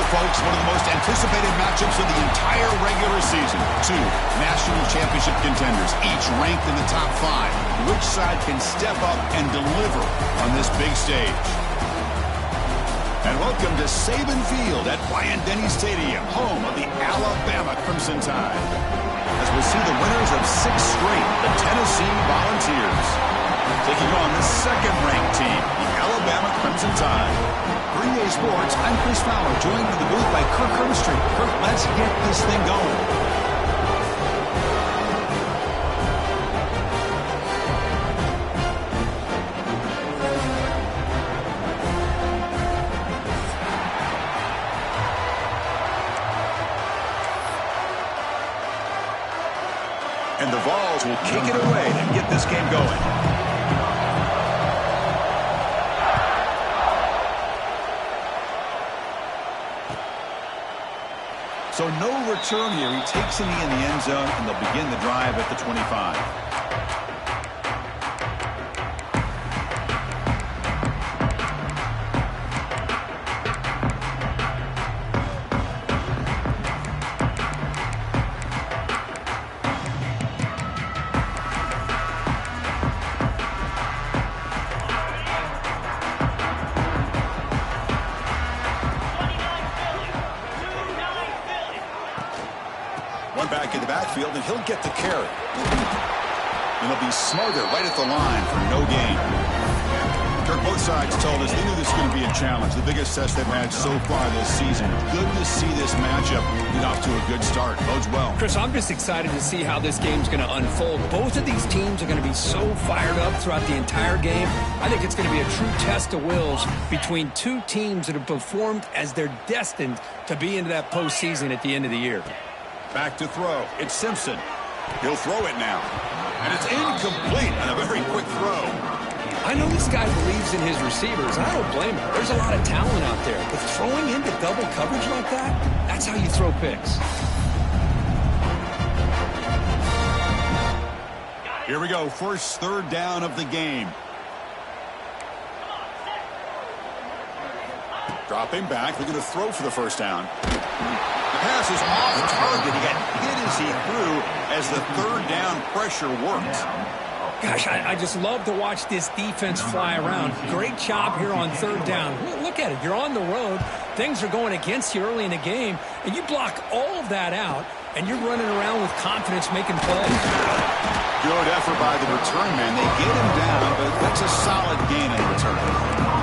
folks, one of the most anticipated matchups of the entire regular season. Two national championship contenders, each ranked in the top 5. Which side can step up and deliver on this big stage? And welcome to Saban Field at Bryant-Denny Stadium, home of the Alabama Crimson Tide. As we see the winners of 6 straight, the Tennessee Volunteers, taking on the second-ranked team, the Alabama Crimson Tide. Green Day Sports, I'm Chris Fowler, joined in the booth by Kirk Herbstreit. Kirk, let's get this thing going. And the Vols will kick it away and get this game going. So no return here. He takes it in the end zone, and they'll begin the drive at the 25. Back in the backfield, and he'll get the carry. And he'll be smothered right at the line for no gain. Kirk, both sides told us they knew this was going to be a challenge, the biggest test they've had so far this season. Good to see this matchup get off to a good start. Bodes well. Chris, I'm just excited to see how this game's going to unfold. Both of these teams are going to be so fired up throughout the entire game. I think it's going to be a true test of wills between two teams that have performed as they're destined to be into that postseason at the end of the year. Back to throw. It's Simpson. He'll throw it now. And it's incomplete on a very quick throw. I know this guy believes in his receivers, and I don't blame him. There's a lot of talent out there. But throwing into double coverage like that, that's how you throw picks. Here we go. First third down of the game. Dropping back. Looking to throw for the first down. The pass is off target. He got hit as he threw as the third down pressure worked. Gosh, I just love to watch this defense fly around. Great job here on third down. Look at it. You're on the road. Things are going against you early in the game, and you block all of that out, and you're running around with confidence making plays. Good effort by the return man. They get him down, but that's a solid gain in return.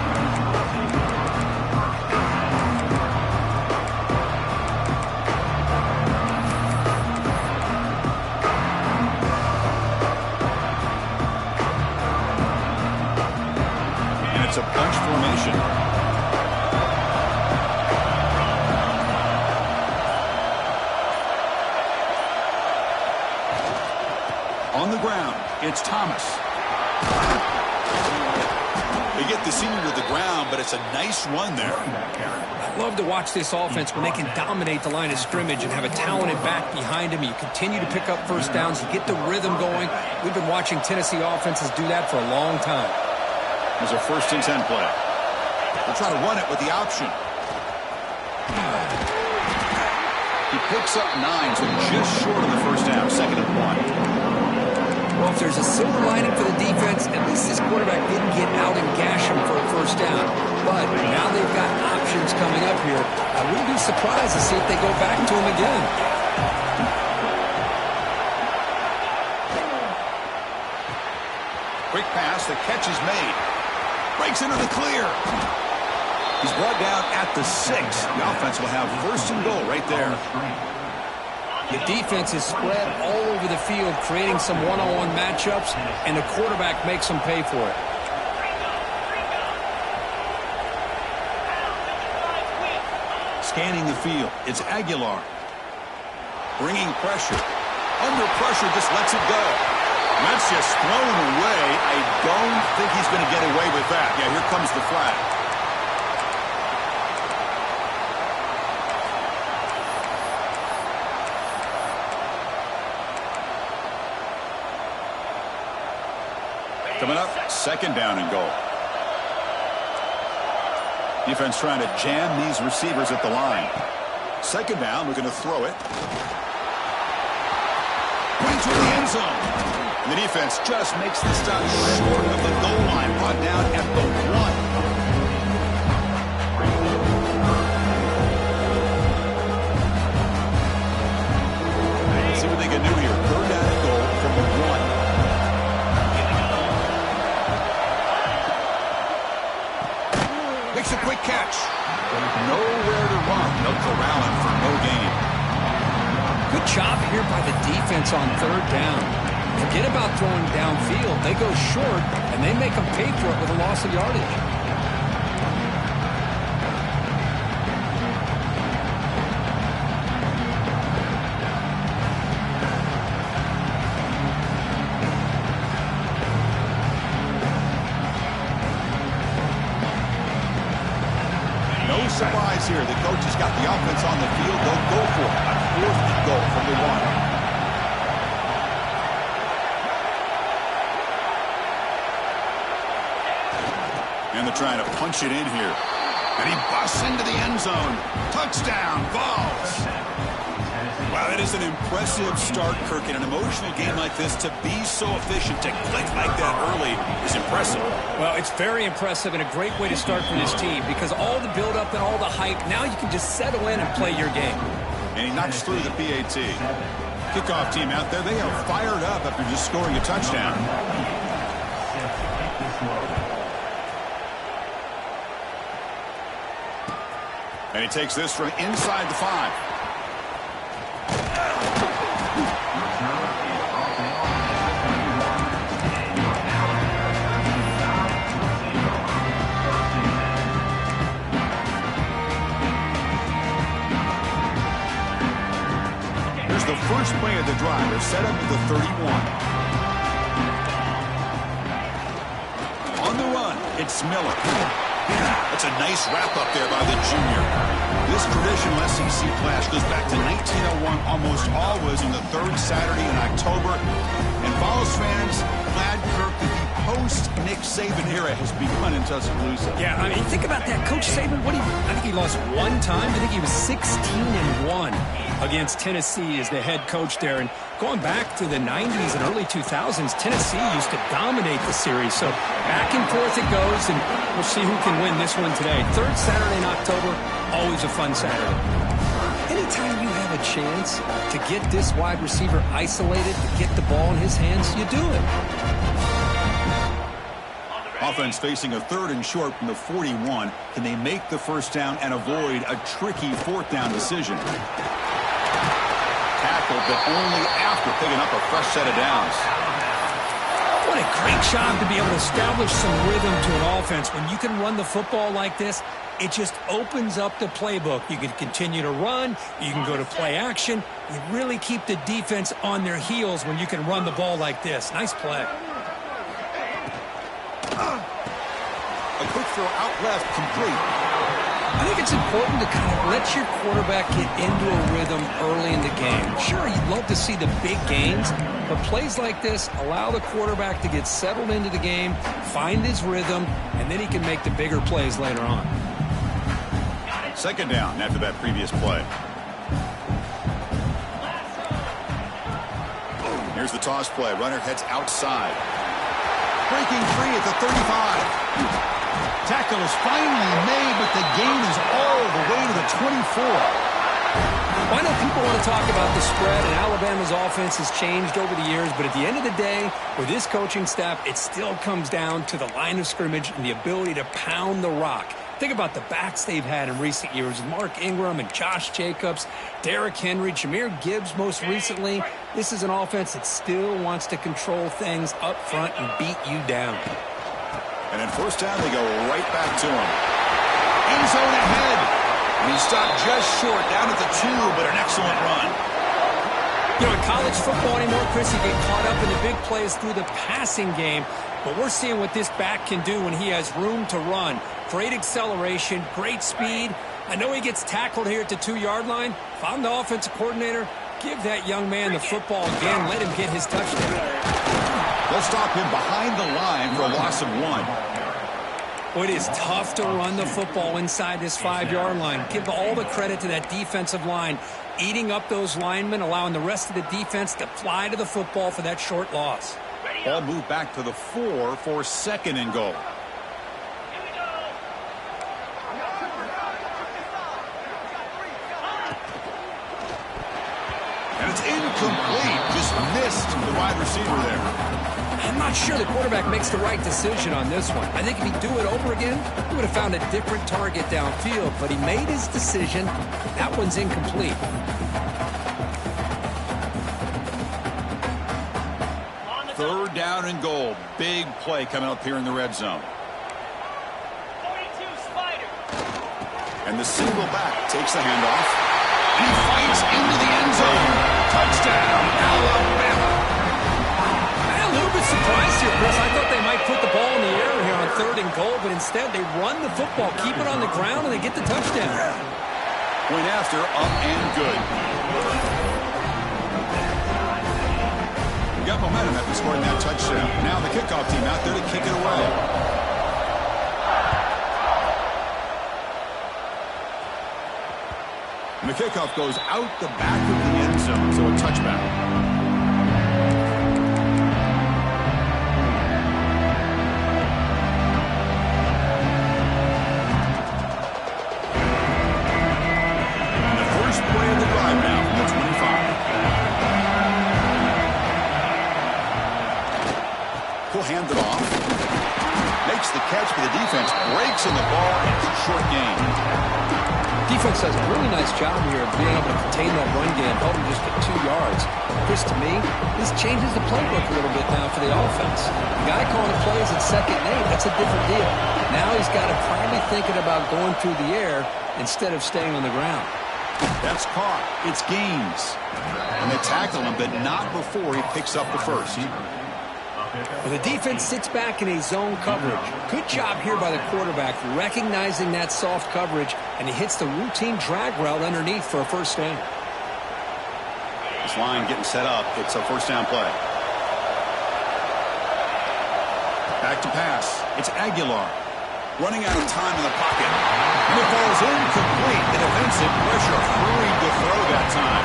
It's a bunch formation. On the ground, it's Thomas. They get the senior to the ground, but it's a nice run there. I love to watch this offense when they can dominate the line of scrimmage and have a talented back behind him. You continue to pick up first downs. You get the rhythm going. We've been watching Tennessee offenses do that for a long time. There's a 1st and 10 play. They'll try to run it with the option. He picks up 9, so just short of the first down. 2nd and 1. Well, if there's a silver lining for the defense, at least this quarterback didn't get out and gash him for a first down. But now they've got options coming up here. I wouldn't be surprised to see if they go back to him again. Quick pass. The catch is made. Breaks into the clear. He's brought down at the 6. The offense will have 1st and goal right there. The defense is spread all over the field, creating some one-on-one matchups, and the quarterback makes them pay for it. Scanning the field. It's Aguilar. Bringing pressure. Under pressure, just lets it go. That's just thrown away. I don't think he's going to get away with that. Yeah, here comes the flag. Coming up, 2nd down and goal. Defense trying to jam these receivers at the line. Second down, we're going to throw it. Putting through the end zone. And the defense just makes the stop short of the goal line. Brought down at the 1. See what they can do here. Third down and goal from the 1. Makes a quick catch. Nowhere to run. They'll corral him for no gain. Good job here by the defense on third down. Forget about throwing downfield. They go short, and they make them pay for it with a loss of yardage. Surprise here. The coach has got the offense on the field. They'll go for it. A fourth and goal from the 1. And they're trying to punch it in here. And he busts into the end zone. Touchdown, Vols. Wow, that is an impressive start, Kirk. In an emotional game like this, to be so efficient, to click like that early is impressive. Well, it's very impressive and a great way to start for this team because all the build-up and all the hype, now you can just settle in and play your game. And he knocks through the PAT. Kickoff team out there, they are fired up after just scoring a touchdown. And he takes this from inside the 5. Here's the first play of the drive. They're set up at the 31. On the run, it's Miller. That's a nice wrap-up there by the junior. This traditional SEC clash goes back to 1901, almost always on the third Saturday in October. And Vols fans, glad, Kirk, that the post-Nick Saban era has begun in Tuscaloosa. Yeah, I mean, think about that. Coach Saban, I think he lost one time. I think he was 16-1 against Tennessee as the head coach there. And going back to the 90s and early 2000s, Tennessee used to dominate the series. So back and forth it goes, and we'll see who can win this one today. Third Saturday in October, always a fun Saturday. Anytime you have a chance to get this wide receiver isolated, to get the ball in his hands, you do it. Offense facing a third and short from the 41. Can they make the first down and avoid a tricky fourth down decision? Tackled, but only after picking up a fresh set of downs. What a great job to be able to establish some rhythm to an offense. When you can run the football like this, it just opens up the playbook. You can continue to run. You can go to play action. You really keep the defense on their heels when you can run the ball like this. Nice play. A quick throw out left, complete. I think it's important to kind of let your quarterback get into a rhythm early in the game. Sure, you'd love to see the big gains, but plays like this allow the quarterback to get settled into the game, find his rhythm, and then he can make the bigger plays later on. Second down after that previous play. Here's the toss play. Runner heads outside. Breaking free at the 35. Tackle is finally made, but the gain is all the way to the 24. I know people want to talk about the spread, and Alabama's offense has changed over the years, but at the end of the day, with this coaching staff, it still comes down to the line of scrimmage and the ability to pound the rock. Think about the backs they've had in recent years. Mark Ingram and Josh Jacobs, Derrick Henry, Jahmyr Gibbs most recently. This is an offense that still wants to control things up front and beat you down. And in first down, they go right back to him. End zone ahead. And he stopped just short, down at the 2, but an excellent run. You know, in college football anymore, Chris, you get caught up in the big plays through the passing game. But we're seeing what this back can do when he has room to run. Great acceleration, great speed. I know he gets tackled here at the 2-yard line. If I'm the offensive coordinator, give that young man the football again. Let him get his touchdown. They'll stop him behind the line for a loss of 1. Well, it is tough to run the football inside this 5-yard line. Give all the credit to that defensive line, eating up those linemen, allowing the rest of the defense to fly to the football for that short loss. Ball moved back to the 4 for 2nd and goal. And it's incomplete. Just missed the wide receiver there. I'm not sure the quarterback makes the right decision on this one. I think if he'd do it over again, he would have found a different target downfield, but he made his decision. That one's incomplete. Third down and goal. Big play coming up here in the red zone. 42 Spider. And the single back takes the handoff. He fights into the end zone. Touchdown, Alabama. A little bit surprised here, Chris. I thought they might put the ball in the air here on 3rd and goal, but instead they run the football, keep it on the ground, and they get the touchdown. Point after, up and good. We got momentum after scoring that touchdown. Now the kickoff team out there to kick it away. And the kickoff goes out the back of the end zone, so a touchback. Hand it off. Makes the catch, but the defense breaks in the ball. It's a short gain. Defense does a really nice job here of being able to contain that run game, help him just get 2 yards. Chris, to me, this changes the playbook a little bit now for the offense. The guy calling the plays at 2nd and 8, that's a different deal. Now he's got to probably thinking about going through the air instead of staying on the ground. That's caught. It's Gaines. And they tackle him, but not before he picks up the first. Well, the defense sits back in a zone coverage. Good job here by the quarterback, recognizing that soft coverage, and he hits the routine drag route underneath for a first down. This line getting set up. It's a first down play. Back to pass. It's Aguilar. Running out of time in the pocket. And it falls incomplete. The defensive pressure hurried to throw that time.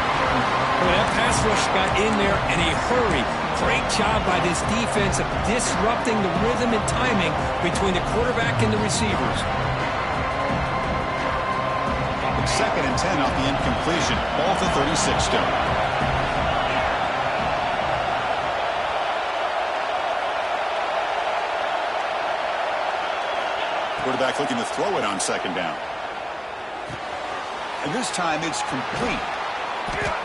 Well, that pass rush got in there in a hurry. Great job by this defense of disrupting the rhythm and timing between the quarterback and the receivers. 2nd and 10 off the incompletion. Ball to 36 still. Quarterback looking to throw it on 2nd down. And this time it's complete.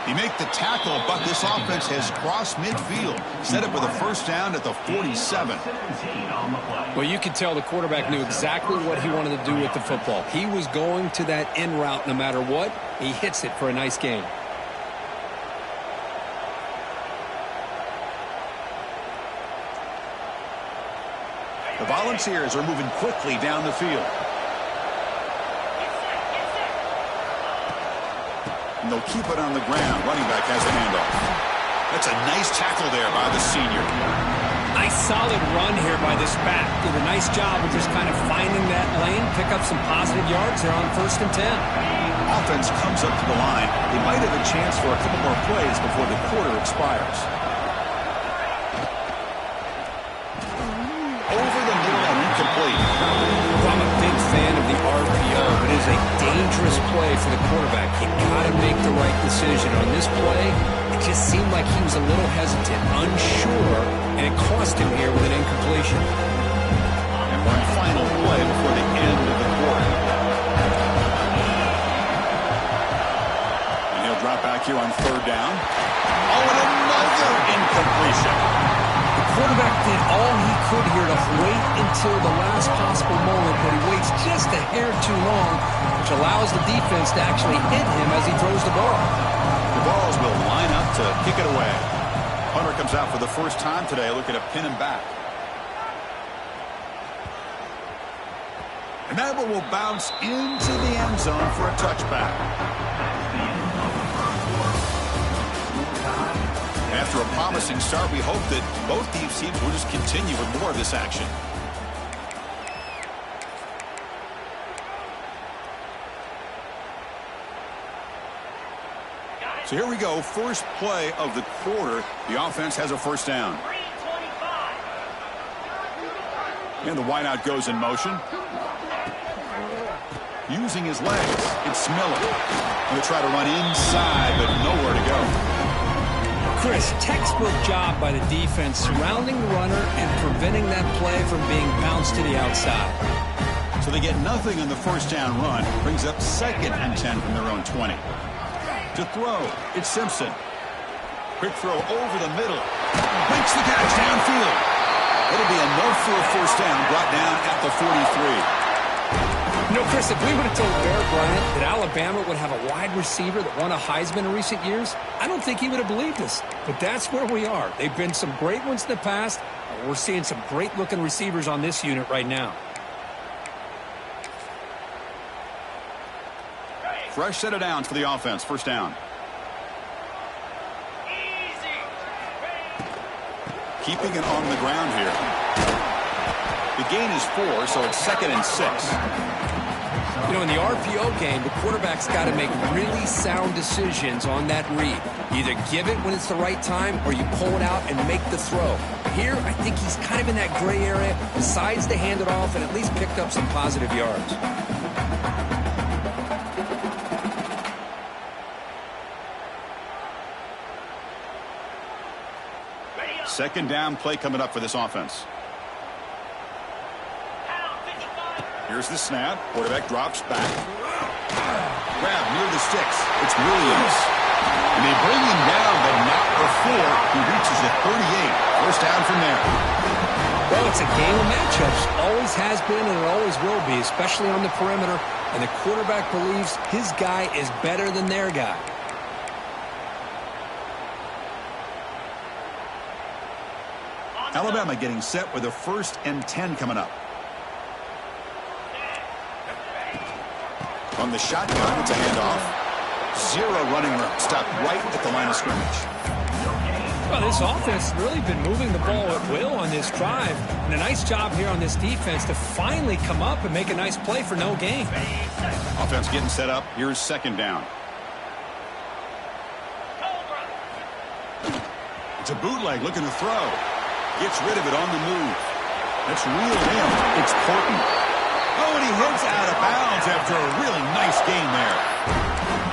He make the tackle, but this offense has crossed midfield. Set up with a first down at the 47. Well, you could tell the quarterback knew exactly what he wanted to do with the football. He was going to that in route no matter what. He hits it for a nice gain. The Volunteers are moving quickly down the field. And they'll keep it on the ground. Running back has a handoff. That's a nice tackle there by the senior. Nice solid run here by this back. Did a nice job of just kind of finding that lane, pick up some positive yards there on 1st and 10. Offense comes up to the line. They might have a chance for a couple more plays before the quarter expires. Over the middle and incomplete. Well, I'm a big fan of the RPO. It is a dangerous play for the quarterback. You got to make the right decision. On this play, it just seemed like he was a little hesitant, unsure, and it cost him here with an incompletion. And one final play before the end of the quarter. And he'll drop back here on 3rd down. Oh, and another incompletion. The quarterback did all he could here to wait until the last possible moment, but he waits just a hair too long, which allows the defense to actually hit him as he throws the ball. The balls will line up to kick it away. Hunter comes out for the first time today, looking to pin him back. And that one will bounce into the end zone for a touchback. After a promising start, we hope that both these teams will just continue with more of this action. So here we go, first play of the quarter. The offense has a first down. And the wideout goes in motion. Using his legs, it's Miller. Going to try to run inside, but nowhere to go. Chris, textbook job by the defense surrounding the runner and preventing that play from being bounced to the outside. So they get nothing on the first down run. Brings up 2nd and 10 from their own 20. To throw, it's Simpson. Quick throw over the middle. Makes the catch downfield. It'll be enough for a first down, brought down at the 43. You know, Chris, if we would have told Bear Bryant that Alabama would have a wide receiver that won a Heisman in recent years, I don't think he would have believed us. But that's where we are. They've been some great ones in the past. We're seeing some great-looking receivers on this unit right now. Fresh set of downs for the offense. First down. Keeping it on the ground here. The gain is 4, so it's 2nd and 6. You know, in the RPO game, the quarterback's got to make really sound decisions on that read. Either give it when it's the right time or you pull it out and make the throw. Here, I think he's kind of in that gray area, decides to hand it off and at least picked up some positive yards. Second down play coming up for this offense. Here's the snap. Quarterback drops back. Grab near the sticks. It's Williams. And they bring him down, but not before he reaches the 38. First down from there. Well, it's a game of matchups. Always has been and it always will be, especially on the perimeter. And the quarterback believes his guy is better than their guy. Alabama getting set with a 1st and 10 coming up. From the shotgun, it's a handoff. 0 running room. Stopped right at the line of scrimmage. Well, this offense has really been moving the ball at will on this drive. And a nice job here on this defense to finally come up and make a nice play for no gain. Offense getting set up. Here's 2nd down. It's a bootleg looking to throw. Gets rid of it on the move. It's reeled in. It's Horton. Oh, and he hits out of bounds after a really nice game there.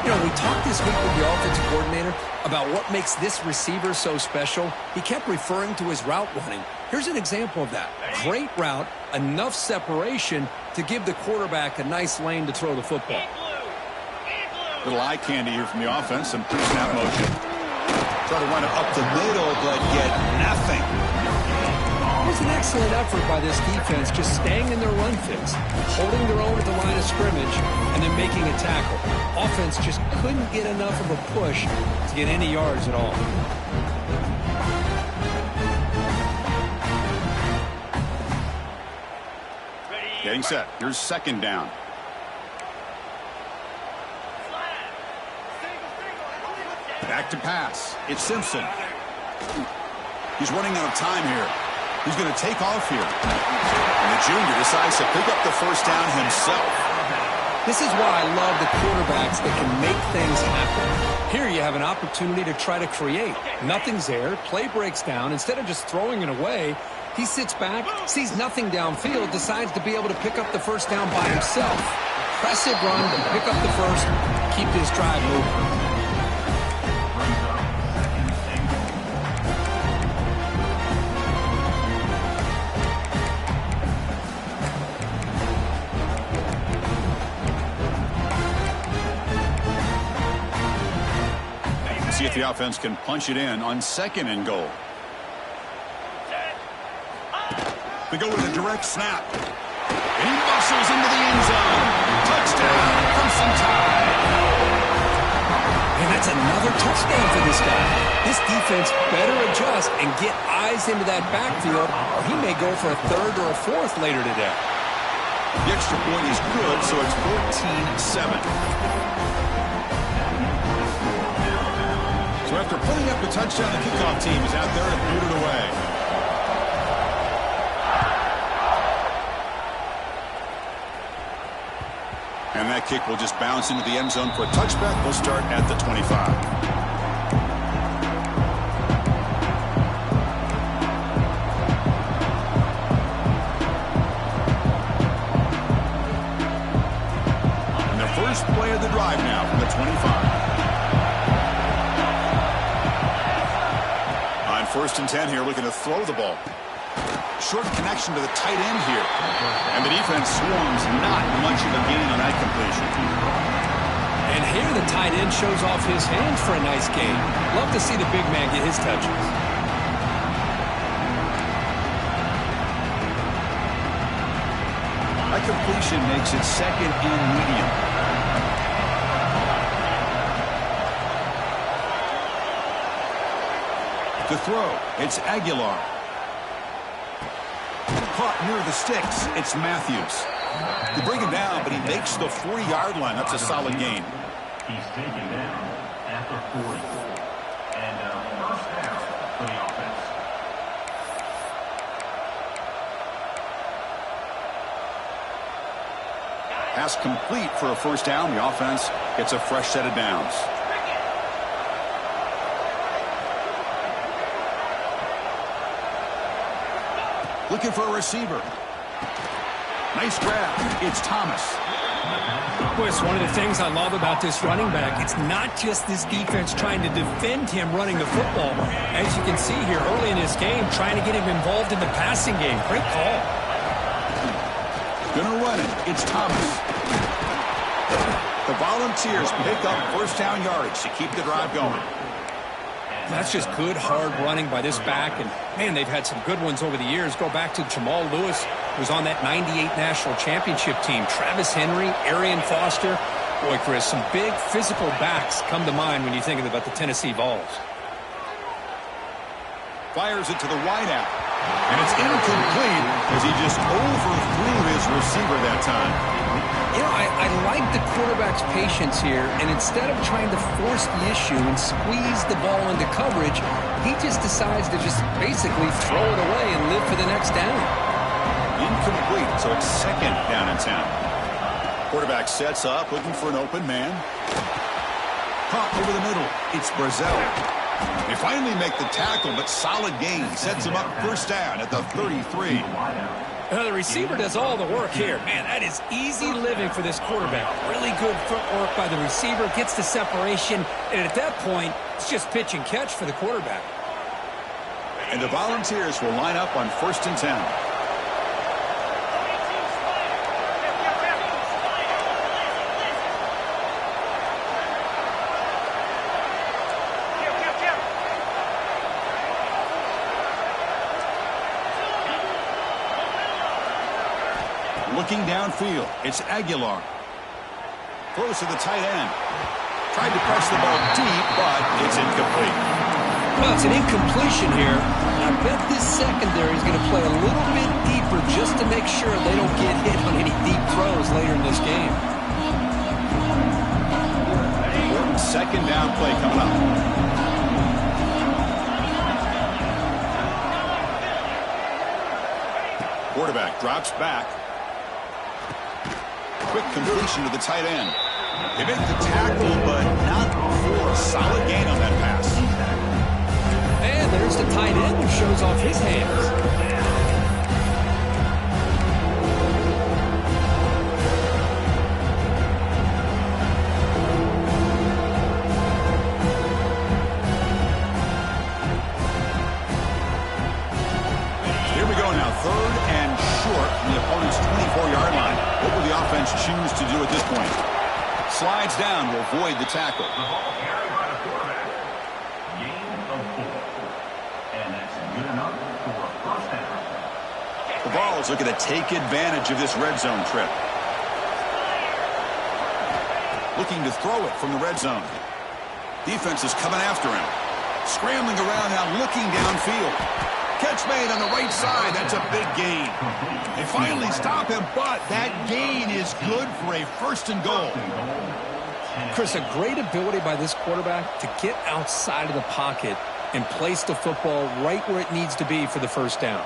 You know, we talked this week with the offensive coordinator about what makes this receiver so special. He kept referring to his route running. Here's an example of that. Great route, enough separation to give the quarterback a nice lane to throw the football. Little eye candy here from the offense. Some pre-snap motion. Try to run it up the middle, but get nothing. It was an excellent effort by this defense, just staying in their run fits, holding their own at the line of scrimmage, and then making a tackle. Offense just couldn't get enough of a push to get any yards at all. Getting set. Here's 2nd down. Back to pass. It's Simpson. He's running out of time here. He's going to take off here. And the junior decides to pick up the first down himself. This is why I love the quarterbacks that can make things happen. Here you have an opportunity to try to create. Nothing's there. Play breaks down. Instead of just throwing it away, he sits back, sees nothing downfield, decides to be able to pick up the first down by himself. Impressive run to pick up the first, keep this drive moving. See if the offense can punch it in on 2nd and goal. They go with a direct snap. And he muscles into the end zone. Touchdown, Crimson Tide. And that's another touchdown for this guy. This defense better adjust and get eyes into that backfield, or he may go for a 3rd or a 4th later today. The extra point is good, so it's 14-7. So after putting up the touchdown, the kickoff team is out there to boot it away. And that kick will just bounce into the end zone for a touchback. We'll start at the 25. First play of the drive now from the 25. On 1st and 10 here, looking to throw the ball. Short connection to the tight end here. And the defense swarms, not much of a gain on that completion. And here the tight end shows off his hands for a nice gain. Love to see the big man get his touches. That completion makes it 2nd and medium. To throw, it's Aguilar. Caught near the sticks, it's Matthews. They bring him down, but he makes the 40-yard line. That's a solid gain. He's taken down at the 40. And first down for the offense. Pass complete for a first down. The offense gets a fresh set of downs. Looking for a receiver. Nice grab. It's Thomas. Boy, it's one of the things I love about this running back. It's not just this defense trying to defend him running the football. As you can see here early in this game, trying to get him involved in the passing game. Great call. Gonna run it. It's Thomas. The Volunteers pick up first down yardage to keep the drive going. That's just good, hard running by this back. And, man, they've had some good ones over the years. Go back to Jamal Lewis, who was on that 98 National Championship team. Travis Henry, Arian Foster. Boy, Chris, some big physical backs come to mind when you think about the Tennessee Vols. Fires it to the wideout. And it's incomplete as he just overthrew his receiver that time. You know, I like the quarterback's patience here, and instead of trying to force the issue and squeeze the ball into coverage, he just decides to just basically throw it away and live for the next down. Incomplete, so it's 2nd down and 10. Quarterback sets up, looking for an open man. Caught over the middle. It's Brazzell. They finally make the tackle, but solid gain sets him up first down at the 33. The receiver does all the work here. Man, that is easy living for this quarterback. Really good footwork by the receiver, gets the separation, and at that point, it's just pitch and catch for the quarterback. And the Volunteers will line up on 1st and 10. Looking downfield, it's Aguilar. Throws to the tight end. Tried to press the ball deep, but it's incomplete. Well, it's an incompletion here. I bet this secondary is going to play a little bit deeper just to make sure they don't get hit on any deep throws later in this game. Important 2nd down play coming up. Quarterback drops back. Quick completion to the tight end. They make the tackle, but not before a solid gain on that pass. And there's the tight end who shows off his hands. Here we go now, 3rd and short from the opponent's 24-yard line. What will the offense choose to do at this point? Slides down will avoid the tackle. The ball carried by the quarterback. Gain of 4. And that's good enough for a first down. The Vols looking to take advantage of this red zone trip. Looking to throw it from the red zone. Defense is coming after him. Scrambling around now, looking downfield. Catch made on the right side. That's a big gain. They finally stop him, but that gain is good for a 1st and goal. Chris, a great ability by this quarterback to get outside of the pocket and place the football right where it needs to be for the first down.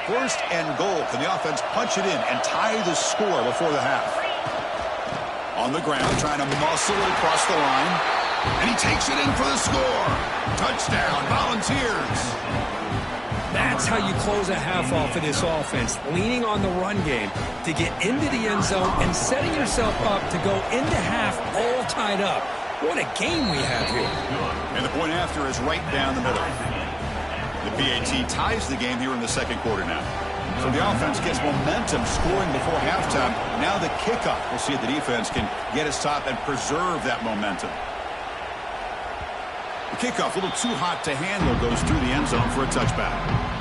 1st and goal. Can the offense punch it in and tie the score before the half? On the ground, trying to muscle it across the line. And he takes it in for the score. Touchdown, Volunteers. That's how you close a half off of this offense, leaning on the run game to get into the end zone and setting yourself up to go into half all tied up. What a game we have here. And the point after is right down the middle. The PAT ties the game here in the second quarter now. So the offense gets momentum scoring before halftime. Now the kickoff. We'll see if the defense can get its top and preserve that momentum. The kickoff, a little too hot to handle, goes through the end zone for a touchback.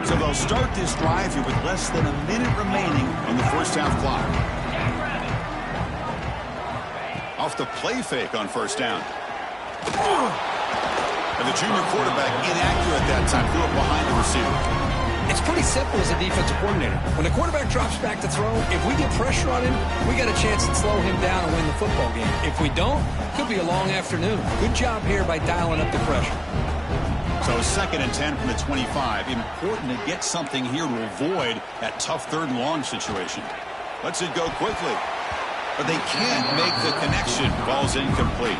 So they'll start this drive here with less than a minute remaining on the first half clock. Off the play fake on first down. And the junior quarterback inaccurate that time, threw it behind the receiver. It's pretty simple as a defensive coordinator. When the quarterback drops back to throw, if we get pressure on him, we got a chance to slow him down and win the football game. If we don't, it could be a long afternoon. Good job here by dialing up the pressure. So 2nd and 10 from the 25. Important to get something here to avoid that tough 3rd and long situation. Lets it go quickly. But they can't make the connection. Ball's incomplete.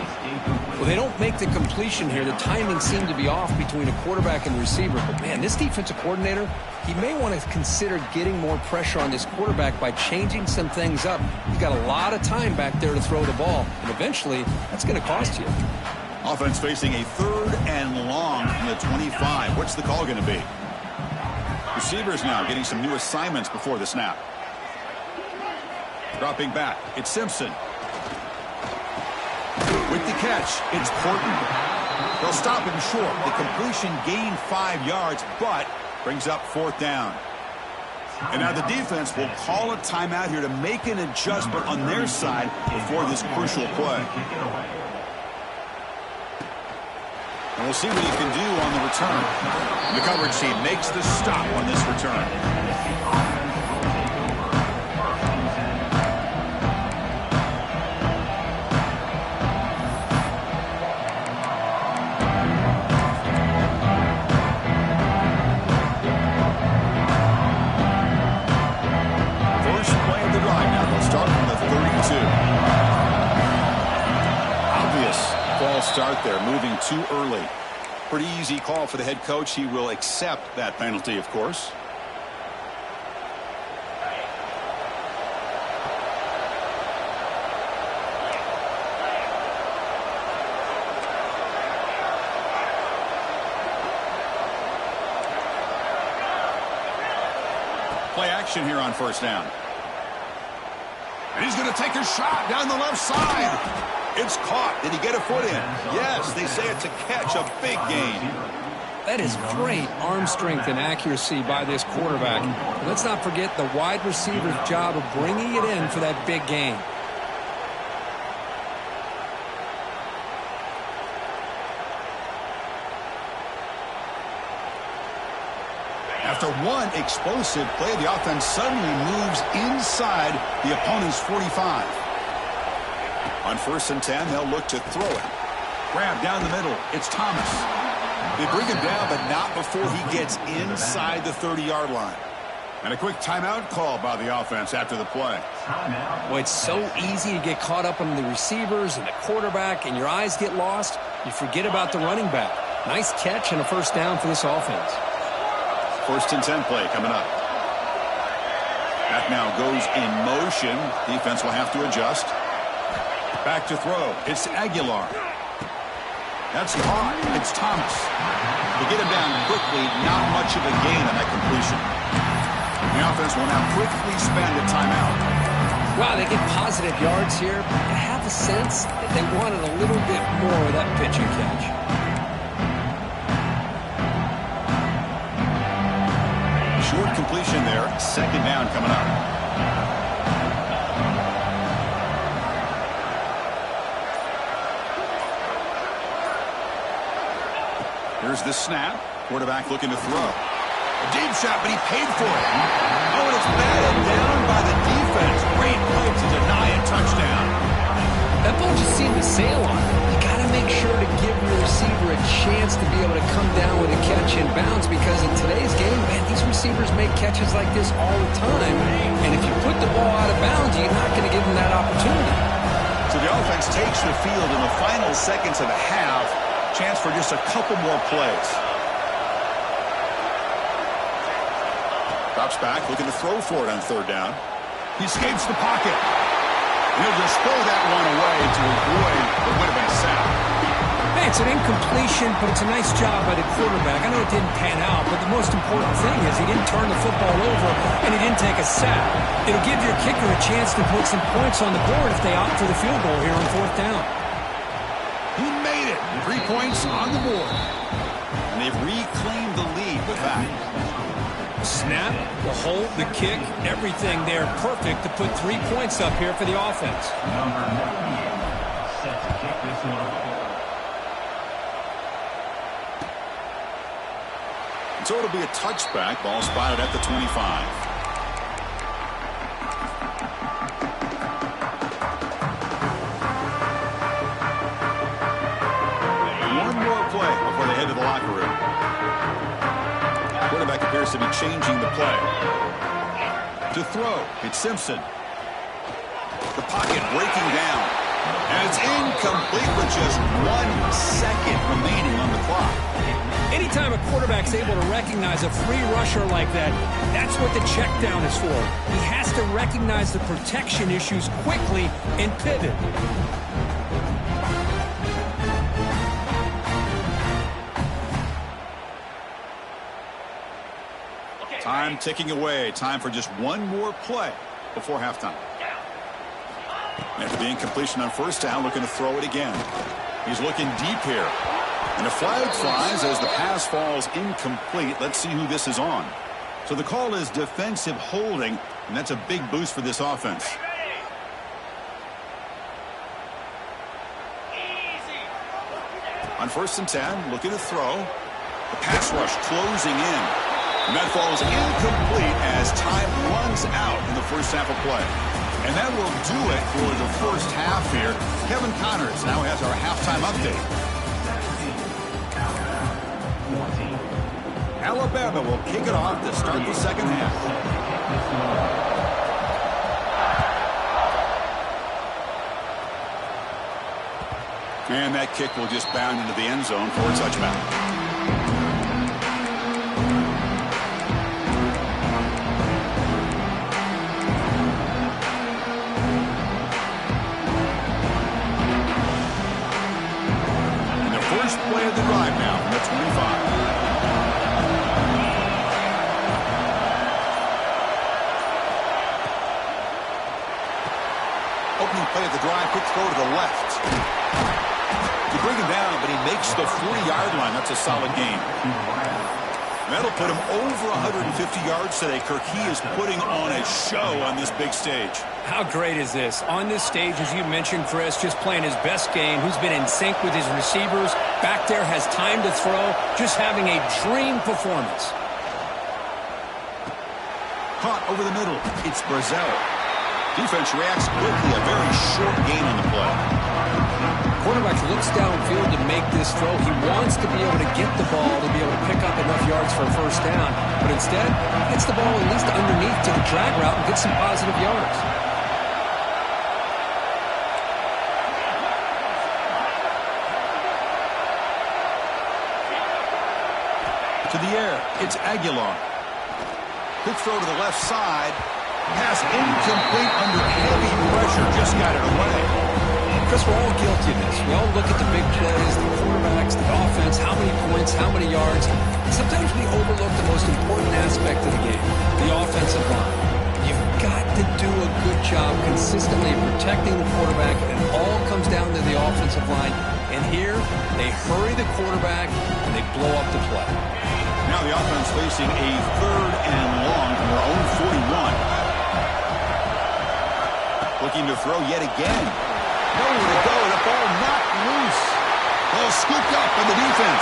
Well, they don't make the completion here. The timing seemed to be off between a quarterback and receiver. But, man, this defensive coordinator, he may want to consider getting more pressure on this quarterback by changing some things up. He's got a lot of time back there to throw the ball. And eventually, that's going to cost you. Offense facing a 3rd and long from the 25. What's the call going to be? Receivers now getting some new assignments before the snap. Dropping back, it's Simpson. With the catch, it's Porton. They'll stop him short. The completion gained 5 yards, but brings up 4th down. And now the defense will call a timeout here to make an adjustment on their side before this crucial play. And we'll see what he can do on the return. The coverage team makes the stop on this return. Start there, moving too early. Pretty easy call for the head coach. He will accept that penalty, of course. Play action here on first down. And he's going to take a shot down the left side. It's caught. Did he get a foot in? Yes, they say it's a catch, a big gain. That is great arm strength and accuracy by this quarterback. Let's not forget the wide receiver's job of bringing it in for that big gain. After one explosive play, the offense suddenly moves inside the opponent's 45. On 1st and 10, they'll look to throw it. Grab down the middle. It's Thomas. They bring him down, but not before he gets inside the 30-yard line. And a quick timeout call by the offense after the play. Well, it's so easy to get caught up on the receivers and the quarterback, and your eyes get lost. You forget about the running back. Nice catch and a first down for this offense. 1st and 10 play coming up. That now goes in motion. Defense will have to adjust. Back to throw. It's Aguilar. That's caught. It's Thomas. They get him down quickly. Not much of a gain on that completion. The offense will now quickly spend a timeout. Wow, they get positive yards here. I have a sense that they wanted a little bit more of that pitch and catch. Short completion there. 2nd down coming up. Here's the snap. Quarterback looking to throw. A deep shot, but he paid for it. Oh, and it's batted down by the defense. Great play to deny it. sure to give your receiver a chance to be able to come down with a catch in bounds, because in today's game, man, these receivers make catches like this all the time. And if you put the ball out of bounds, you're not going to give them that opportunity. So the offense takes the field in the final seconds of the half. Chance for just a couple more plays. Drops back, looking to throw for it on third down. He escapes the pocket. He'll just throw that one away to avoid what would have been a sack. Hey, it's an incompletion, but it's a nice job by the quarterback. I know it didn't pan out, but the most important thing is he didn't turn the football over and he didn't take a sack. It'll give your kicker a chance to put some points on the board if they opt for the field goal here on fourth down. He made it. 3 points on the board. And they've reclaimed the lead with that. Snap, the hold, the kick, everything there perfect to put 3 points up here for the offense. Number 98 set to kick this one off. So it'll be a touchback. Ball spotted at the 25. One more play before they head to the locker room. Quarterback appears to be changing the play. To throw, it's Simpson. The pocket breaking down. And it's incomplete with just 1 second remaining on the clock. Anytime a quarterback's able to recognize a free rusher like that, that's what the check down is for. He has to recognize the protection issues quickly and pivot. Time ticking away. Time for just one more play before halftime. After the incompletion on first down, looking to throw it again. He's looking deep here. And a flag flies as the pass falls incomplete. Let's see who this is on. So the call is defensive holding, and that's a big boost for this offense. On 1st and 10, looking to throw. The pass rush closing in. And that falls incomplete as time runs out in the first half of play. And that will do it for the first half here. Kevin Connors now has our halftime update. Alabama will kick it off to start the second half. And that kick will just bound into the end zone for a touchback. Play of the drive now from the 25. Opening play of the drive, quick throw to the left. You bring him down, but he makes the 40-yard line. That's a solid game. That'll put him over 150 yards today. Kirk, he is putting on a show on this big stage. How great is this? On this stage, as you mentioned, Chris, just playing his best game. Who's been in sync with his receivers. Back there, has time to throw. Just having a dream performance. Caught over the middle. It's Brazil. Defense reacts quickly. A very short gain on the play. Quarterback looks downfield to make this throw. He wants to be able to get the ball to be able to pick up enough yards for a first down. But instead, he gets the ball at least underneath to the drag route and gets some positive yards. To the air, it's Aguilar. Quick throw to the left side. Pass incomplete under heavy pressure. Just got it away. Chris, we're all guilty of this. We all look at the big plays, the quarterbacks, the offense, how many points, how many yards. And sometimes we overlook the most important aspect of the game, the offensive line. You've got to do a good job consistently protecting the quarterback, and it all comes down to the offensive line. And here, they hurry the quarterback, and they blow up the play. Now the offense facing a 3rd and long from their own 41. Looking to throw yet again. Nowhere to go. The ball knocked loose. Ball scooped up by the defense.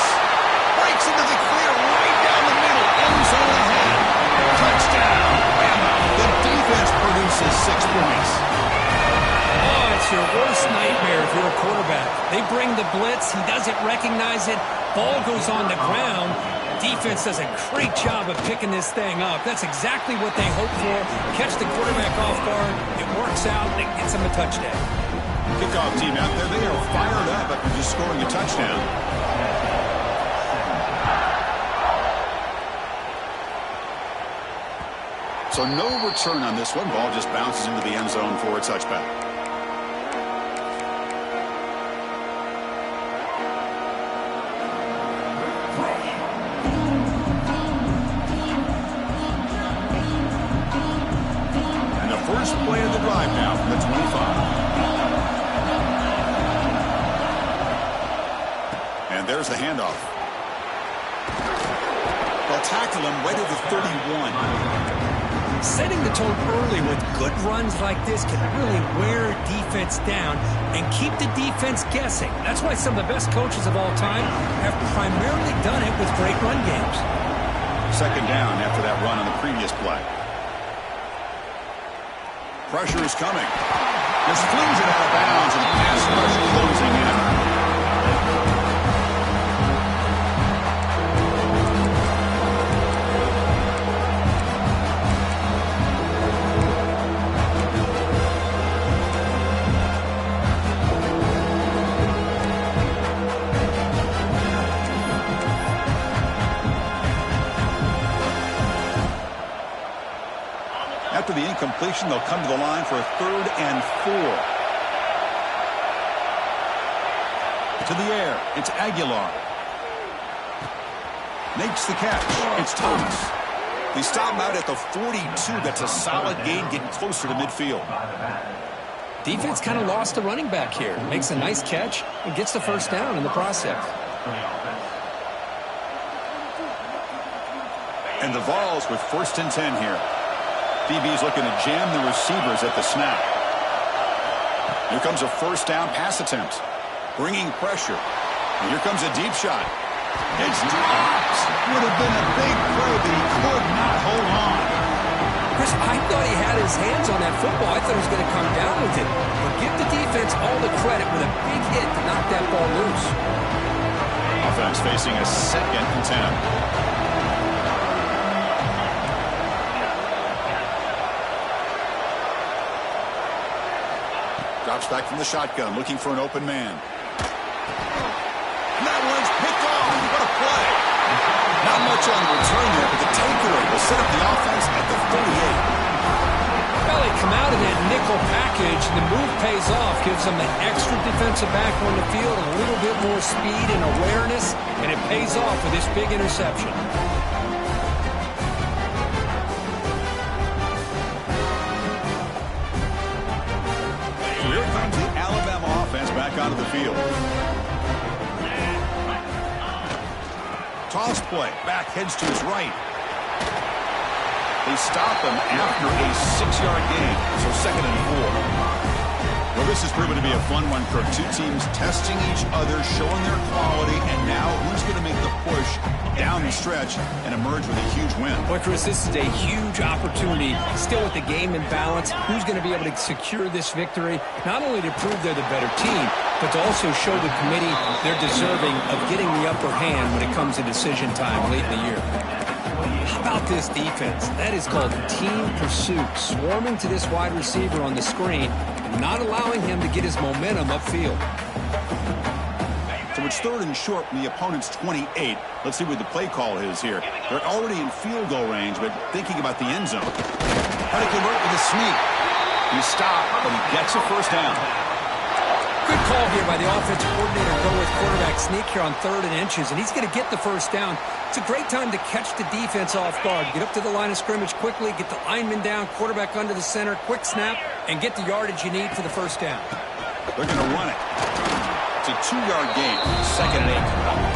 Breaks into the clear right down the middle. End zone ahead. Touchdown. The defense produces 6 points. Oh, it's It's your worst nightmare if you're a quarterback. They bring the blitz. He doesn't recognize it. Ball goes on the ground. Defense does a great job of picking this thing up. That's exactly what they hope for. Catch the quarterback off guard. It works out. It gets them a touchdown. Kickoff team out there. They are fired up after just scoring a touchdown. So no return on this one. Ball just bounces into the end zone for a touchback. And the first play of the drive now from the 25. And there's the handoff. They'll tackle him right at the 31. Setting the tone early with good runs like this can really wear defense down and keep the defense guessing. That's why some of the best coaches of all time have primarily done it with great run games. Second down after that run on the previous play. Pressure is coming. Just flings it out of bounds, and the pass rush closing in. After the incompletion, they'll come to the line for a 3rd and 4. To the air, it's Aguilar. Makes the catch. It's Thomas. They stop him out at the 42. That's a solid gain, getting closer to midfield. Defense kind of lost the running back here. Makes a nice catch and gets the first down in the process. And the Vols with 1st and 10 here. DB's looking to jam the receivers at the snap. Here comes a first down pass attempt. Bringing pressure. And here comes a deep shot. It's dropped. Would have been a big play, but he could not hold on. Chris, I thought he had his hands on that football. I thought he was going to come down with it. But give the defense all the credit with a big hit to knock that ball loose. Offense facing a 2nd and 10. Drops back from the shotgun, looking for an open man. That one's picked off. What a play. Not much on the return there, but the takeaway will set up the offense at the 38. Well, they come out of that nickel package, and the move pays off, gives them an extra defensive back on the field, a little bit more speed and awareness, and it pays off with this big interception. Onto the field. Toss play. Back heads to his right. They stop him after a 6-yard gain. So 2nd and 4. Well, this has proven to be a fun one for two teams testing each other, showing their quality, and now who's going to make the push down the stretch and emerge with a huge win. Boy, Chris, this is a huge opportunity. Still with the game in balance, who's going to be able to secure this victory, not only to prove they're the better team, but to also show the committee they're deserving of getting the upper hand when it comes to decision time late in the year. How about this defense? That is called team pursuit. Swarming to this wide receiver on the screen and not allowing him to get his momentum upfield. So it's 3rd and short from the opponent's 28. Let's see what the play call is here. They're already in field goal range, but thinking about the end zone. How to convert with a sneak. He stopped, but he gets a first down. Good call here by the offensive coordinator to go with quarterback sneak here on 3rd and inches, and he's going to get the first down. It's a great time to catch the defense off guard. Get up to the line of scrimmage quickly, get the lineman down, quarterback under the center, quick snap, and get the yardage you need for the first down. They're going to run it. It's a 2-yard gain, 2nd and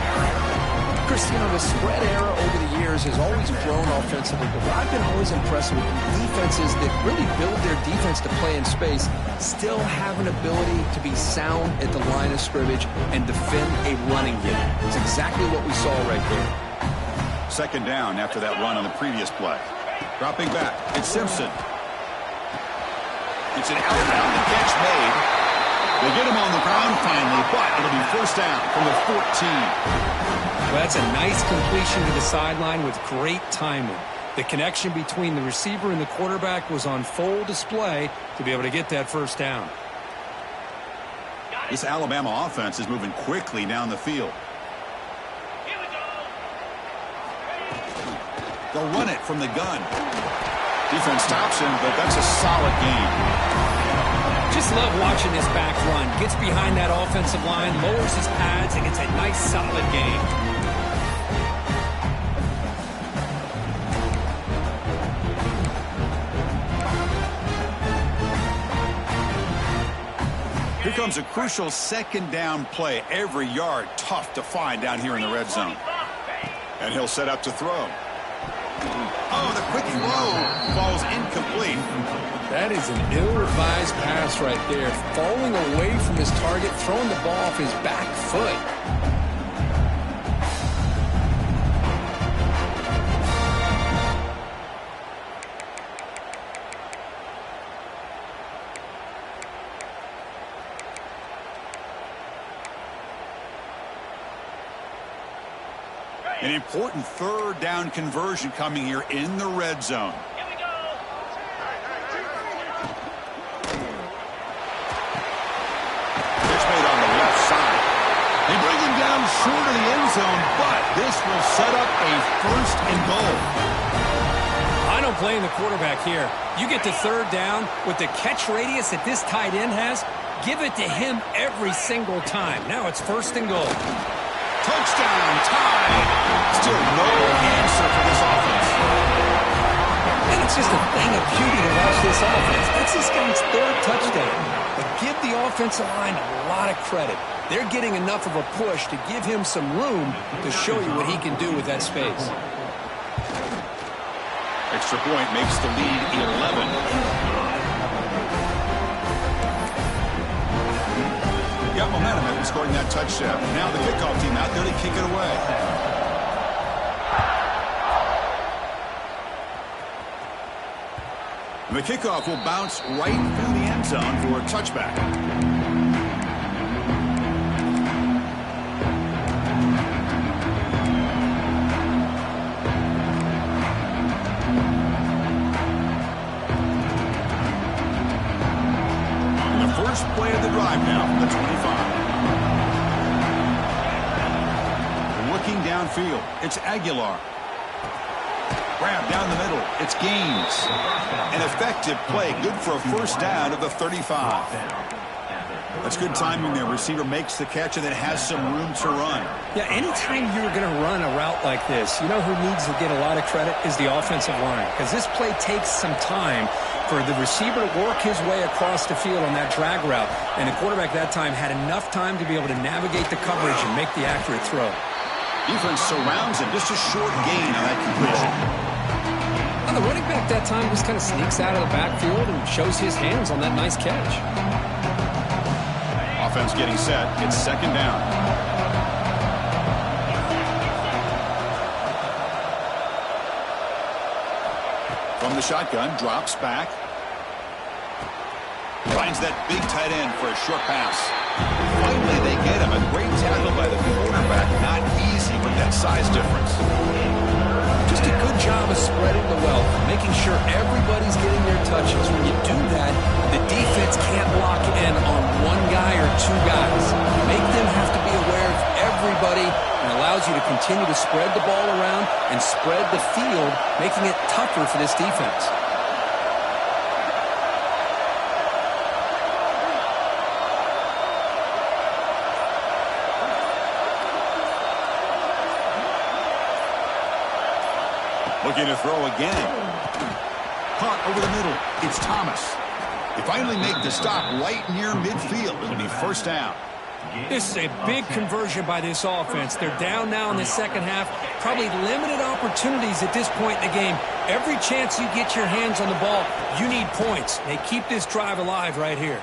8. Chris, you know, the spread era over the years has always grown offensively, but what I've been always impressed with defenses that really build their defense to play in space still have an ability to be sound at the line of scrimmage and defend a running game. It's exactly what we saw right there. 2nd down after that run on the previous play. Dropping back, it's Simpson. It's an outbound, the catch made. They get him on the ground finally, but it'll be first down from the 14. Well, that's a nice completion to the sideline with great timing. The connection between the receiver and the quarterback was on full display to be able to get that first down. This Alabama offense is moving quickly down the field. They'll run it from the gun. Defense stops him, but that's a solid game. Just love watching this back run. Gets behind that offensive line, lowers his pads, and gets a nice solid game. Here comes a crucial second down play. Every yard tough to find down here in the red zone. And he'll set up to throw. Oh, the quick throw falls incomplete. That is an ill-advised pass right there. Falling away from his target, throwing the ball off his back foot. An important third down conversion coming here in the red zone. Here we go. Pitch made on the left side. They bring him down short of the end zone, but this will set up a first and goal. I don't blame the quarterback here. You get to third down with the catch radius that this tight end has, give it to him every single time. Now it's first and goal. Touchdown, tied. Still no answer for this offense. And it's just a thing of beauty to watch this offense. That's this guy's third touchdown. But give the offensive line a lot of credit. They're getting enough of a push to give him some room to show you what he can do with that space. Extra point makes the lead 11. Got momentum after scoring that touchdown. Now the kickoff team out there to kick it away. The kickoff will bounce right through the end zone for a touchback. First play of the drive now from the 25. Looking downfield, it's Aguilar. Grab down the middle, it's Gaines. An effective play, good for a first down of the 35. That's good timing there. Receiver makes the catch and then has some room to run. Yeah, anytime you're going to run a route like this, you know who needs to get a lot of credit is the offensive line. Because this play takes some time for the receiver to work his way across the field on that drag route. And the quarterback that time had enough time to be able to navigate the coverage and make the accurate throw. Defense surrounds him. Just a short gain on that completion. And the running back that time just kind of sneaks out of the backfield and shows his hands on that nice catch. Offense getting set. It's second down. From the shotgun, drops back. Finds that big tight end for a short pass. Finally, they get him. A great tackle by the quarterback. Not easy with that size difference. Just a good job of spreading the wealth, making sure everybody's getting their touches. When you do that, the defense can't lock in on one guy or two guys. Make them have to be aware of everybody and allows you to continue to spread the ball around and spread the field, making it tougher for this defense. Looking to throw again. Punt over the middle. It's Thomas. They finally make the stop right near midfield. It'll be first down. This is a big conversion by this offense. They're down now in the second half. Probably limited opportunities at this point in the game. Every chance you get your hands on the ball, you need points. They keep this drive alive right here.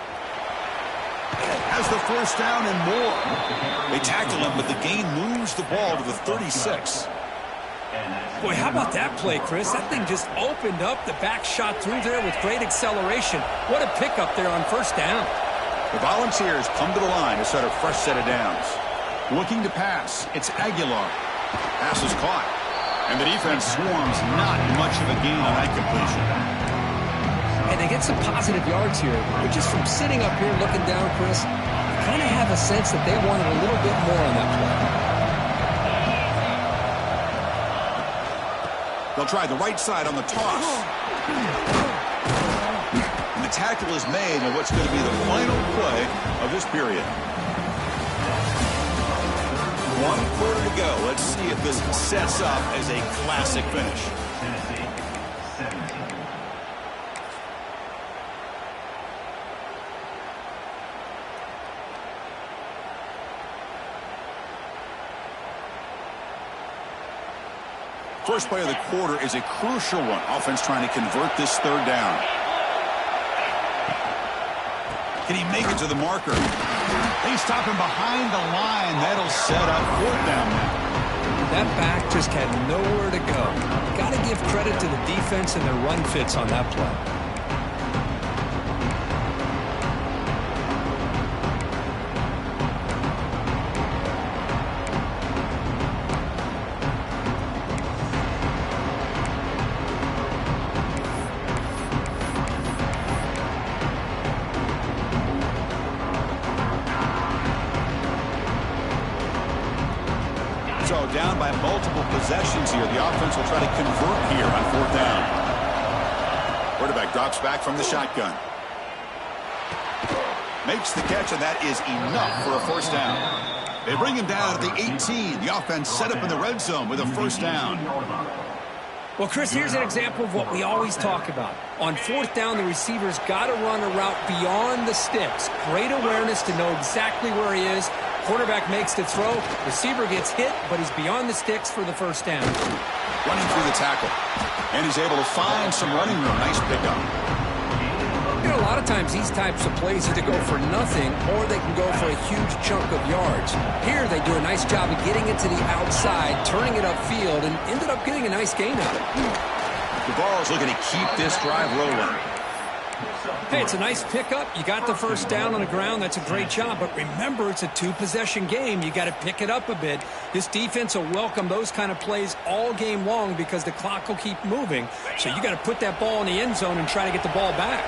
Has the first down and more. They tackle him, but the gain moves the ball to the 36. Boy, how about that play, Chris? That thing just opened up. The back shot through there with great acceleration. What a pickup there on first down. The Volunteers come to the line to set a fresh set of downs. Looking to pass. It's Aguilar. Pass is caught. And the defense swarms. Not much of a gain on that completion. And they get some positive yards here. But just from sitting up here looking down, Chris, I kind of have a sense that they wanted a little bit more on that play. They'll try the right side on the toss. And the tackle is made on what's going to be the final play of this period. 1 quarter to go. Let's see if this sets up as a classic finish. Tennessee, 17. First play of the quarter is a crucial one. Offense trying to convert this third down. Can he make it to the marker? They stop him behind the line. That'll set up 4th down now. That back just had nowhere to go. Got to give credit to the defense and their run fits on that play. So down by multiple possessions here. The offense will try to convert here on 4th down. Quarterback drops back from the shotgun. Makes the catch, and that is enough for a 1st down. They bring him down at the 18. The offense set up in the red zone with a 1st down. Well, Chris, here's an example of what we always talk about. On 4th down, the receiver's got to run a route beyond the sticks. Great awareness to know exactly where he is. Quarterback makes the throw. Receiver gets hit, but he's beyond the sticks for the 1st down. Running through the tackle. And he's able to find some running room. Nice pickup. You know, a lot of times these types of plays either go for nothing or they can go for a huge chunk of yards. Here they do a nice job of getting it to the outside, turning it upfield, and ended up getting a nice gain out of it. Navarro's looking to keep this drive rolling. Hey, it's a nice pickup. You got the 1st down on the ground. That's a great job. But remember, it's a 2-possession game. You got to pick it up a bit. This defense will welcome those kind of plays all game long because the clock will keep moving. So you got to put that ball in the end zone and try to get the ball back.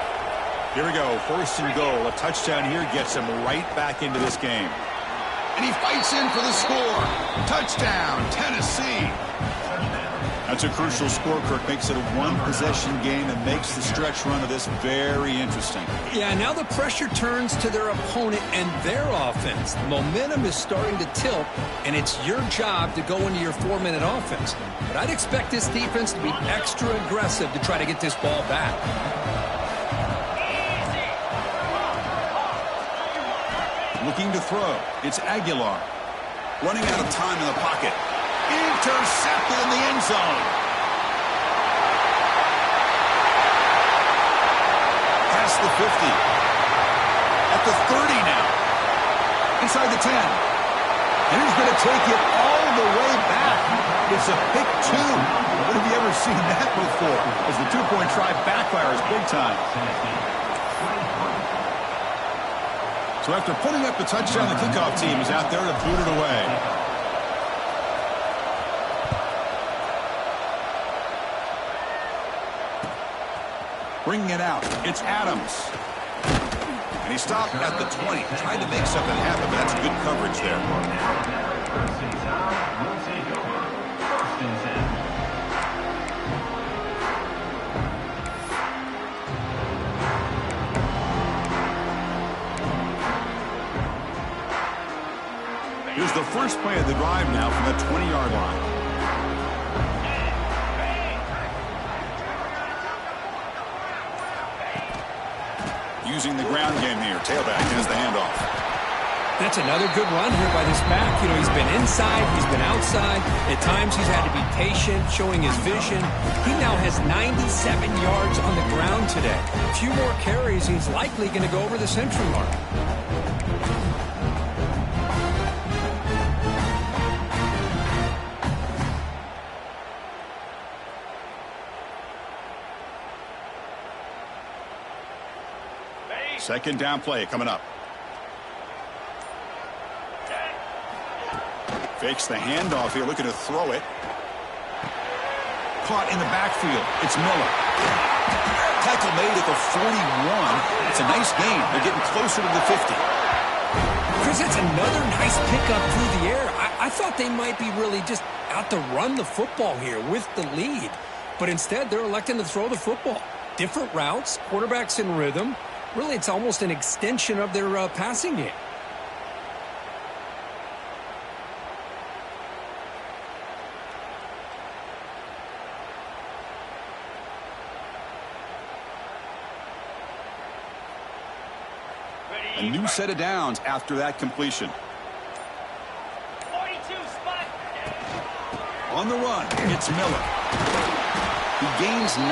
Here we go. 1st and goal. A touchdown here gets him right back into this game. And he fights in for the score. Touchdown, Tennessee. That's a crucial score, Kirk. Makes it a 1-possession game and makes the stretch run of this very interesting. Yeah, now the pressure turns to their opponent and their offense. The momentum is starting to tilt, and it's your job to go into your 4-minute offense. But I'd expect this defense to be extra aggressive to try to get this ball back. Looking to throw. It's Aguilar. Running out of time in the pocket. Intercepted in the end zone. Past the 50. At the 30 now. Inside the 10. And he's going to take it all the way back. It's a pick 2. When have you ever seen that before? As the 2-point try backfires big time. So after putting up the touchdown, the kickoff team is out there to boot it away. Bringing it out, it's Adams. And he stopped at the 20, trying to make something happen, but that's good coverage there. Here's the first play of the drive now from the 20-yard line. Using the ground game here. Tailback has the handoff. That's another good run here by this back. You know, he's been inside, he's been outside. At times he's had to be patient, showing his vision. He now has 97 yards on the ground today. A few more carries, he's likely going to go over the century mark. Second down play coming up. Fakes the handoff here, looking to throw it. Caught in the backfield. It's Miller. Tackle made at the 41. It's a nice gain. They're getting closer to the 50. Chris, that's another nice pickup through the air. I thought they might be really just out to run the football here with the lead. But instead, they're electing to throw the football. Different routes, quarterbacks in rhythm. Really, it's almost an extension of their passing game. A new set of downs after that completion. 42 spot. On the run, it's Miller. He gains 9,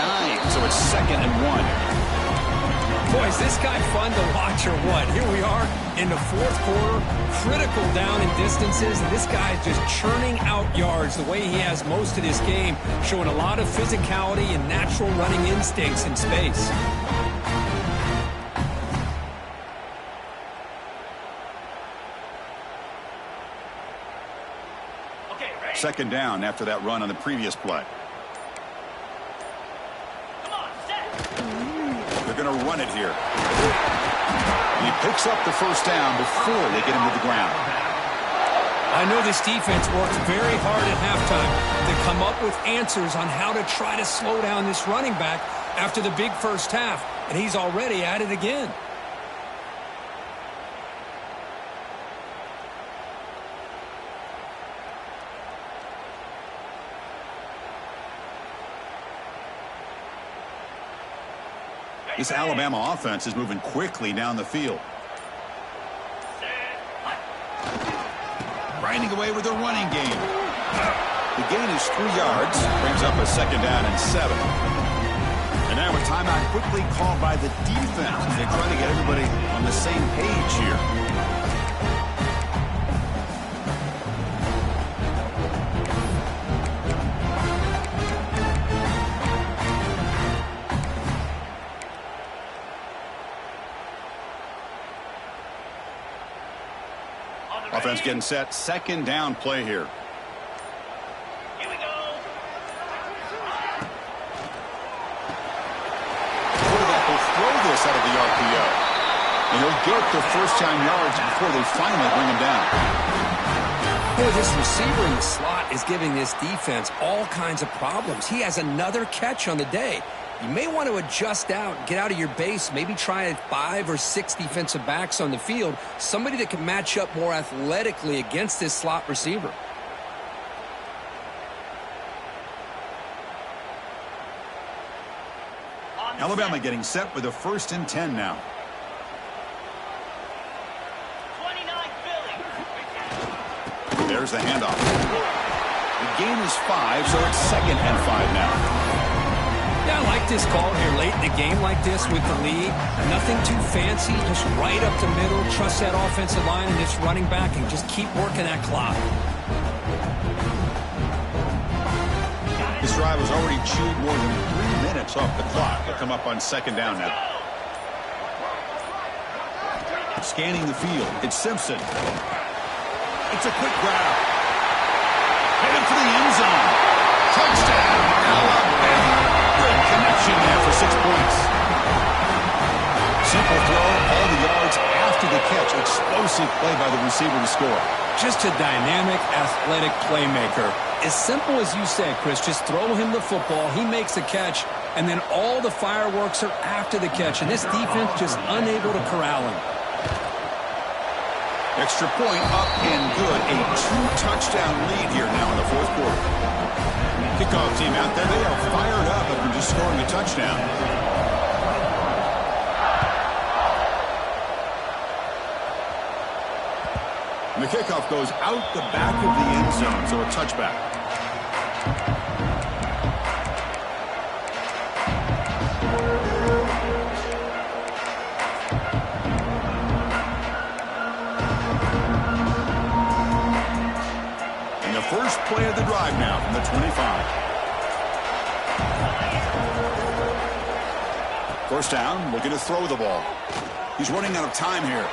so it's 2nd and 1. Boy, is this guy fun to watch or what? Here we are in the 4th quarter, critical down in distances, and this guy is just churning out yards the way he has most of this game, showing a lot of physicality and natural running instincts in space. Second down after that run on the previous play. Come on, set. They're going to run it here. He picks up the first down before they get him to the ground. I know this defense worked very hard at halftime to come up with answers on how to try to slow down this running back after the big first half, and he's already at it again. This Alabama offense is moving quickly down the field. Grinding away with their running game. The gain is 3 yards. Brings up a 2nd down and 7. And now a timeout quickly called by the defense as they try to get everybody on the same page here. Offense getting set. 2nd down play here. Here we go. Quarterback will throw this out of the RPO. And he'll get the first down yards before they finally bring him down. Boy, this receiver in the slot is giving this defense all kinds of problems. He has another catch on the day. You may want to adjust out, get out of your base, maybe try 5 or 6 defensive backs on the field, somebody that can match up more athletically against this slot receiver. Alabama getting set with a 1st and 10 now. 29 Philly. There's the handoff. The gain is 5, so it's 2nd and 5 now. Yeah, I like this call here late in the game like this with the lead. Nothing too fancy, just right up the middle. Trust that offensive line and this running back and just keep working that clock. This drive has already chewed more than 3 minutes off the clock. They'll come up on 2nd down now. Scanning the field, it's Simpson. It's a quick grab. Headed for the end zone. Touchdown, Alabama. Good connection there for 6 points. Simple throw, all the yards after the catch. Explosive play by the receiver to score. Just a dynamic, athletic playmaker. As simple as you said, Chris, just throw him the football, he makes the catch, and then all the fireworks are after the catch, and this defense just unable to corral him. Extra point up and good. A 2-touchdown lead here now in the 4th quarter. Kickoff team out there, they are fired up after just scoring a touchdown. And the kickoff goes out the back of the end zone, so a touchback. And the first play of the drive now from the 25. First down, looking to throw the ball. He's running out of time here.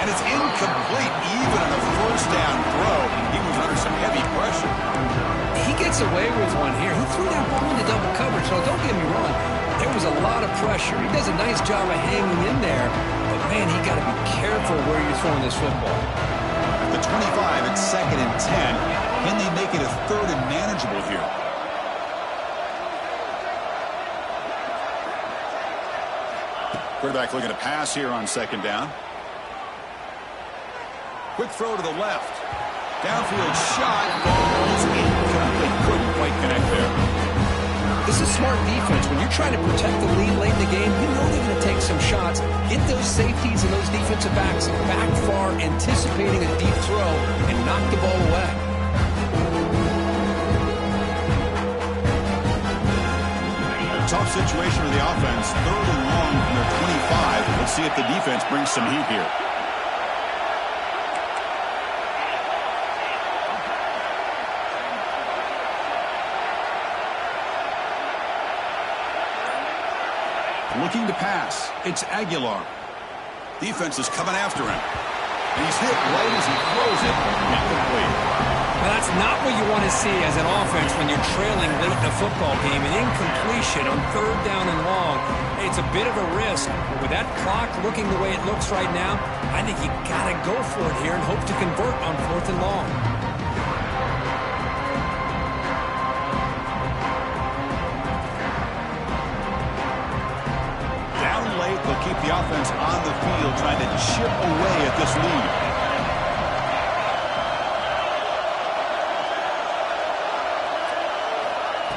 And it's incomplete even on a first down throw. He was under some heavy pressure. He gets away with one here. He threw that ball into double coverage. So don't get me wrong. There was a lot of pressure. He does a nice job of hanging in there. But, man, he got to be careful where you're throwing this football. The 25, it's 2nd and 10. Can they make it a 3rd and manageable here? Quarterback looking to pass here on 2nd down. Quick throw to the left. Downfield shot. It's incomplete. Couldn't quite connect there. This is smart defense. When you're trying to protect the lead late in the game, you know they're going to take some shots. Get those safeties and those defensive backs back far, anticipating a deep throw, and knock the ball away. Tough situation for the offense. 3rd and long from their 25. Let's see if the defense brings some heat here. Looking to pass. It's Aguilar. Defense is coming after him. And he's hit right as he throws it. Incomplete. Well, that's not what you want to see as an offense when you're trailing late in a football game. An incompletion on 3rd down and long. It's a bit of a risk. But with that clock looking the way it looks right now, I think you got to go for it here and hope to convert on 4th and long. They'll keep the offense on the field trying to chip away at this lead.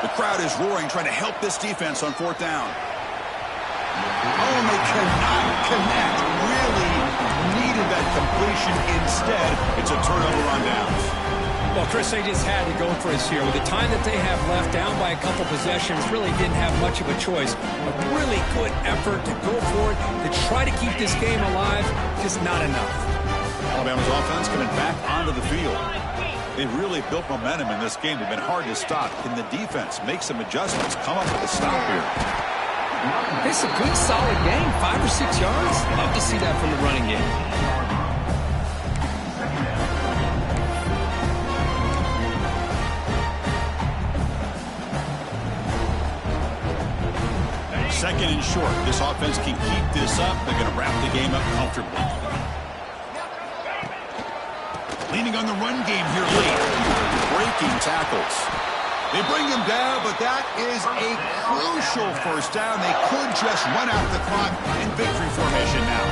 The crowd is roaring, trying to help this defense on 4th down. Oh, and they cannot connect. Really needed that completion. Instead, it's a turnover on downs. Well, Chris, they just had to go for us here. With the time that they have left, down by a couple possessions, really didn't have much of a choice. A really good effort to go for it, to try to keep this game alive, just not enough. Alabama's offense coming back onto the field. They've really built momentum in this game. They've been hard to stop. Can the defense make some adjustments, come up with a stop here? It's a good, solid game. 5 or 6 yards. Love to see that from the running game. Second and short. This offense can keep this up. They're going to wrap the game up comfortably. Leaning on the run game here late. Breaking tackles. They bring him down, but that is a crucial first down. They could just run out the clock in victory formation now.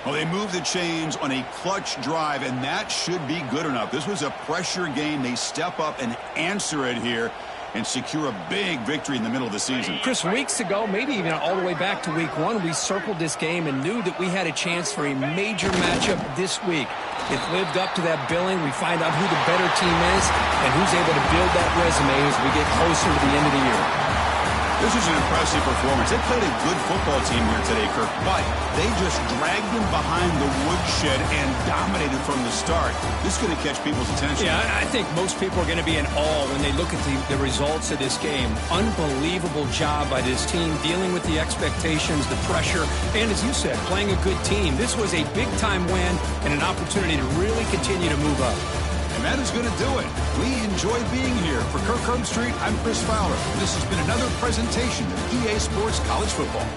Well, they move the chains on a clutch drive, and that should be good enough. This was a pressure game. They step up and answer it here and secure a big victory in the middle of the season. Chris, weeks ago, maybe even all the way back to week 1, we circled this game and knew that we had a chance for a major matchup this week. It lived up to that billing. We find out who the better team is and who's able to build that resume as we get closer to the end of the year. This is an impressive performance. They played a good football team here today, Kirk, but they just dragged them behind the woodshed and dominated from the start. This is going to catch people's attention. Yeah, I think most people are going to be in awe when they look at the results of this game. Unbelievable job by this team dealing with the expectations, the pressure, and as you said, playing a good team. This was a big-time win and an opportunity to really continue to move up. And that is going to do it. We enjoyed being here. For Kirk Herbstreit, I'm Chris Fowler. This has been another presentation of EA Sports College Football.